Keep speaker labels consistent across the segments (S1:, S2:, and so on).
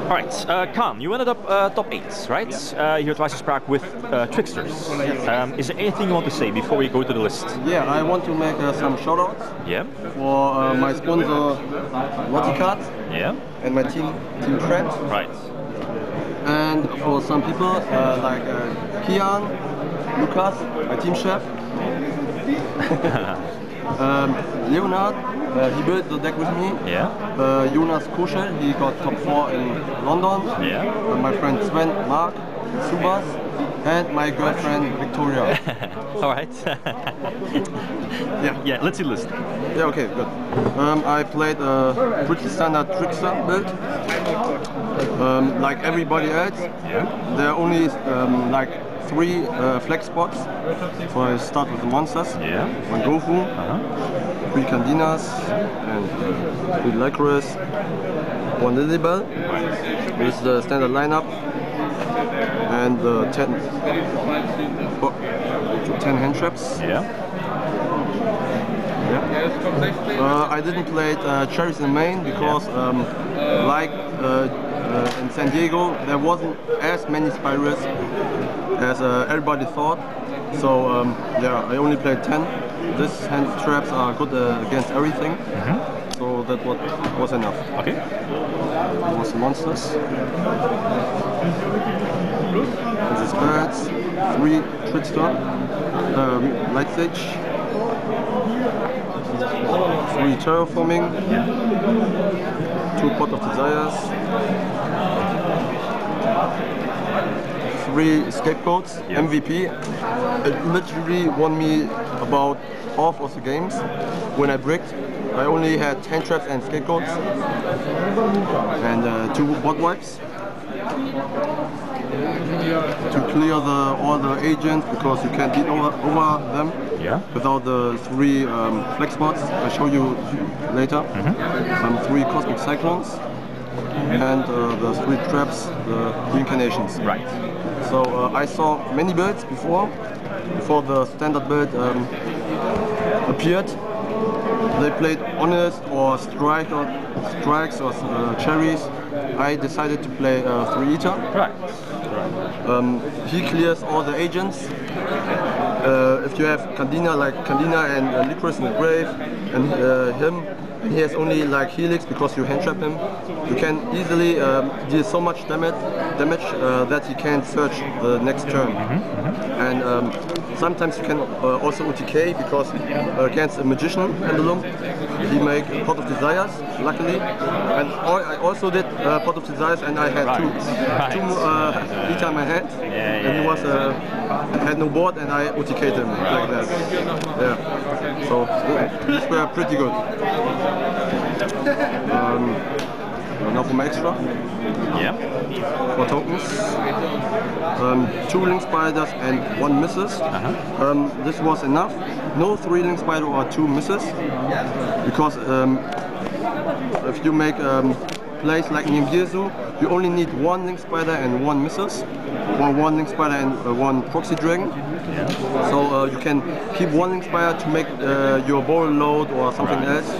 S1: Alright, Khang, you ended up top 8, right? Here at YCS Prague with Trickstars. Is there anything you want to say before we go to the list?
S2: Yeah, I want to make some shoutouts.
S1: Yeah.
S2: For my sponsor, Loticard.
S1: Yeah.
S2: And my team friends.
S1: Right.
S2: And for some people like Kian, Lucas, my team chef. Leonard, he built the deck with me.
S1: Yeah.
S2: Jonas Koschel, he got top 4 in London.
S1: Yeah.
S2: My friend Sven, Mark, Subas, and my girlfriend Victoria.
S1: Alright.
S2: Yeah.
S1: Yeah, let's see the list.
S2: Yeah, okay, good. I played a pretty standard Trickster build. Like everybody else.
S1: Yeah.
S2: There are only like 3 flex spots. So I start with the monsters.
S1: Yeah.
S2: One Gofu, 3 Candinas, and 3 Lycris, 1 Lilybell. This is the standard lineup. And 10 hand traps.
S1: Yeah.
S2: I didn't play cherries in main because like in San Diego there wasn't as many spirals as everybody thought. So yeah, I only played 10. These hand traps are good against everything. So that was enough.
S1: Okay.
S2: That was monsters. This is birds, 3 Trickster, light stage, 3 terraforming, 2 pot of desires, 3 scapegoats, MVP. It literally won me about half of the games. When I bricked, I only had hand traps and scapegoats, and 2 bot wipes to clear all the agents, because you can't beat over them without the 3 flex spots. I'll show you later. 3 cosmic cyclones and the 3 traps, the reincarnations.
S1: Right.
S2: So I saw many builds before the standard build appeared. They played honest or strikes or cherries. I decided to play 3 Eater.
S1: Right.
S2: He clears all the agents. If you have Candina, like Candina and Lycris in the grave, and he has only like Helix because you hand trap him, you can easily deal so much damage that he can't search the next turn. And sometimes you can also OTK, because against a Magician Pendulum he make Pot of Desires, luckily. And I also did Pot of Desires, and I had two Eater in my hand, and he was had no board, and I OTK'd him like that. Yeah. So these were pretty good. Now for my extra.
S1: Yeah.
S2: 4 tokens, 2 link spiders and 1 misses. This was enough. No 3 link spider or 2 misses, because if you make plays like Nimbyezu, you only need 1 link spider and 1 misses, or 1 link spider and 1 proxy dragon. So you can keep 1 link spider to make your bowl load or something else.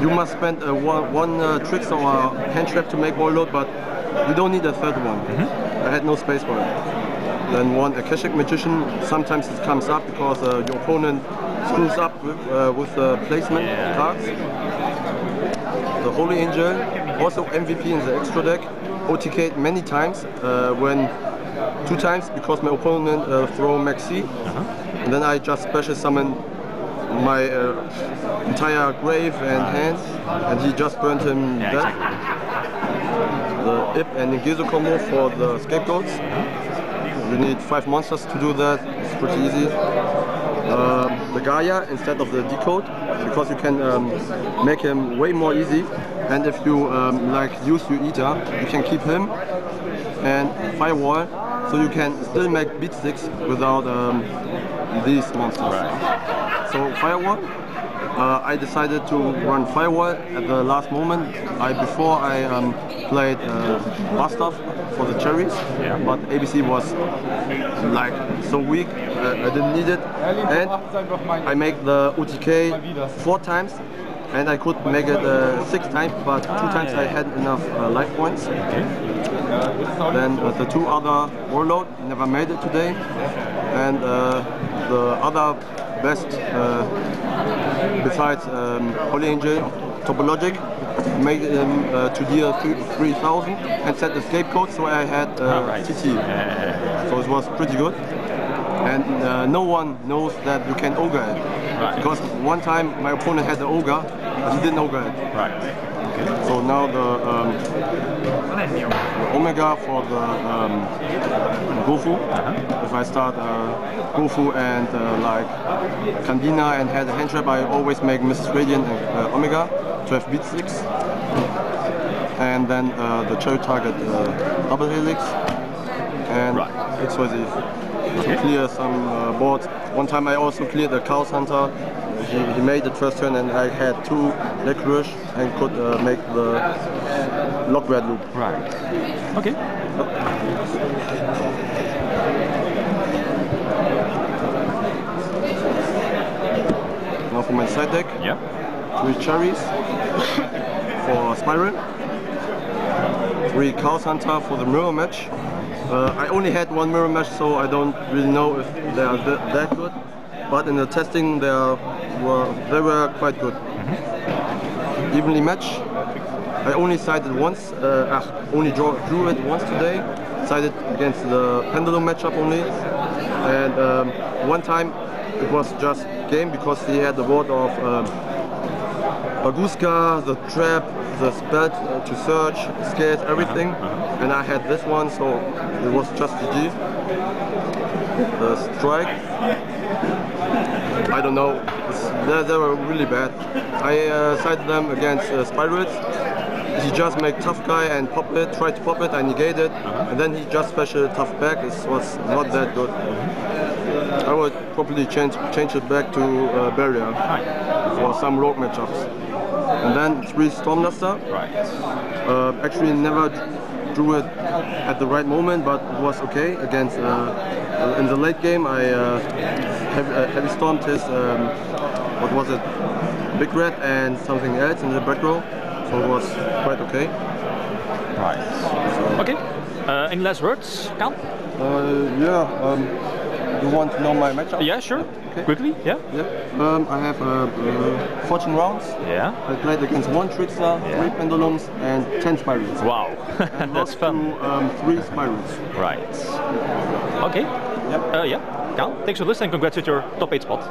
S2: You must spend one Trickster or hand trap to make bowl load, but you don't need a 3rd one. I had no space for it. Then 1 Akashic Magician. Sometimes it comes up because your opponent screws up with the placement cards. The Holy Angel, also MVP in the extra deck. OTK'd many times, 2 times because my opponent throw Maxi, and then I just special summon my entire grave and hands, and he just burned him dead. The Ip and Ningirsu combo for the scapegoats. You need 5 monsters to do that. It's pretty easy. The Gaia instead of the Decode, because you can make him way more easy. And if you like use your Eater, you can keep him and Firewall, so you can still make beat sticks without these monsters. So Firewall, I decided to run Firewall at the last moment. Before I played Bastard for the cherries, but ABC was like so weak, I didn't need it, and I make the OTK 4 times and I could make it 6 times, but 2 times I had enough life points.
S1: Okay.
S2: Then the 2 other warlord never made it today, and the other best besides Holy Angel, Topologic, made him to deal 3,000 and set the scapegoat, so I had TT. So it was pretty good. And no one knows that you can ogre it.
S1: Right.
S2: Because one time my opponent had the ogre, but he didn't ogre it.
S1: Right. Okay.
S2: So now the Omega for the Gofu. If I start Gofu and like Candina and had a hand trap, I always make Mrs. Radiant and Omega to have beat 6. And then the cherry target double helix and XYZ. To clear some boards. One time I also cleared the Chaos Hunter. He made the first turn and I had 2 Leg Rush and could make the lock red loop.
S1: Right. Okay.
S2: Now for my side deck.
S1: Yeah.
S2: 3 cherries for Spiral. 3 Chaos Hunter for the mirror match. I only had 1 mirror match, so I don't really know if they are that good. But in the testing, they were quite good. Evenly matched. I only sided once. Only drew it once today. Sided against the Pendulum matchup only. And one time it was just game because he had the board of Baguska, the trap, the spell to search, scared, everything. And I had this one, so it was just GG. The strike. I don't know. They were really bad. I sided them against Spirits. He just made tough guy and pop it, tried to pop it, I negate it, and then he just special tough back. It was not that good. I would probably change it back to barrier for some rogue matchups. And then 3 Stormluster. Actually never drew it at the right moment, but it was okay against. In the late game, I heavy stormed his what was it, Big Red and something else in the back row, so it was quite okay.
S1: Right. Okay. Any last words, Khang?
S2: You want to know my matchup?
S1: Yeah, sure.
S2: Okay.
S1: Quickly, yeah.
S2: I have 14 rounds.
S1: Yeah.
S2: I played against 1 Trickstar, 3 Pendulums, and 10 Spirals.
S1: Wow, that's fun.
S2: To 3 Spirals.
S1: Right. Okay.
S2: Yep.
S1: Yeah. Khang, thanks for listening. Congrats with your top 8 spot.